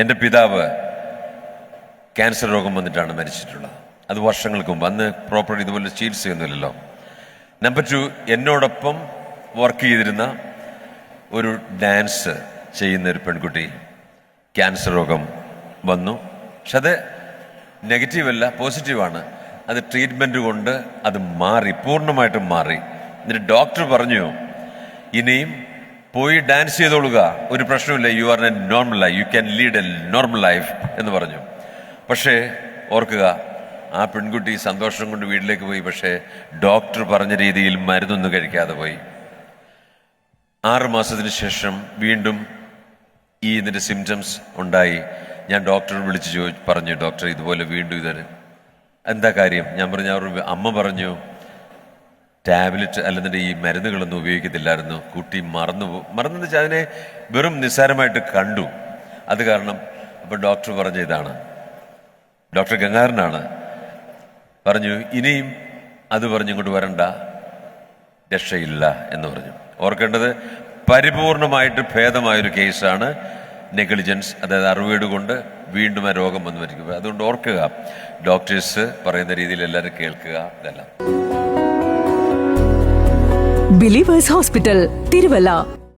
എൻ്റെ പിതാവ് ക്യാൻസർ രോഗം വന്നിട്ടാണ് മരിച്ചിട്ടുള്ളത്. അത് വർഷങ്ങൾക്ക് മുമ്പ്. അന്ന് പ്രോപ്പർ ഇതുപോലെ ചികിത്സയൊന്നുമില്ലല്ലോ. നമ്പർ 2, എന്നോടൊപ്പം വർക്ക് ചെയ്തിരുന്ന ഒരു ഡാൻസ് ചെയ്യുന്ന ഒരു പെൺകുട്ടി ക്യാൻസർ രോഗം വന്നു. പക്ഷെ അത് നെഗറ്റീവല്ല, പോസിറ്റീവാണ്. അത് ട്രീറ്റ്മെൻറ്റ് കൊണ്ട് അത് മാറി, പൂർണ്ണമായിട്ടും മാറി. എന്നിട്ട് ഡോക്ടർ പറഞ്ഞു, ഇനിയും പോയി ഡാൻസ് ചെയ്തോളുക, ഒരു പ്രശ്നമില്ല, you are A normal life, you can lead A normal life എന്ന് പറഞ്ഞു. പക്ഷേ ഓർക്കുക, ആ പെൺകുട്ടി സന്തോഷം കൊണ്ട് വീട്ടിലേക്ക് പോയി. പക്ഷേ ഡോക്ടർ പറഞ്ഞ രീതിയിൽ മരുന്നൊന്നും കഴിക്കാതെ പോയി. 6 മാസത്തിന് ശേഷം വീണ്ടും ഇതിൻ്റെ സിംറ്റംസ് ഉണ്ടായി. ഞാൻ ഡോക്ടറെ വിളിച്ച് പറഞ്ഞു, ഡോക്ടർ ഇതുപോലെ വീണ്ടും ഇതൊരു എന്താ കാര്യം? ഞാൻ പറഞ്ഞു, അവർ അമ്മ പറഞ്ഞു ടാബ്ലറ്റ് അല്ലെന്നിട്ട് ഈ മരുന്നുകളൊന്നും ഉപയോഗിക്കത്തില്ലായിരുന്നു, കുട്ടി മറന്നു വെച്ചാൽ അതിനെ വെറും നിസ്സാരമായിട്ട് കണ്ടു. അത് കാരണം അപ്പോൾ ഡോക്ടർ പറഞ്ഞ ഇതാണ്, ഡോക്ടർ ഗംഗാധരനാണ് പറഞ്ഞു, ഇനിയും അത് പറഞ്ഞിങ്ങോട്ട് വരണ്ട, രക്ഷയില്ല എന്ന് പറഞ്ഞു. ഓർക്കേണ്ടത് പരിപൂർണമായിട്ട് ഭേദമായൊരു കേസാണ് നെഗ്ലിജൻസ്, അതായത് അറിവേട് കൊണ്ട് വീണ്ടും ആ രോഗം വന്നു മരിക്കുക. അതുകൊണ്ട് ഓർക്കുക, ഡോക്ടേഴ്സ് പറയുന്ന രീതിയിൽ എല്ലാവരും കേൾക്കുക. ഇതെല്ലാം ബിലീവേഴ്സ് ഹോസ്പിറ്റൽ, തിരുവല്ല.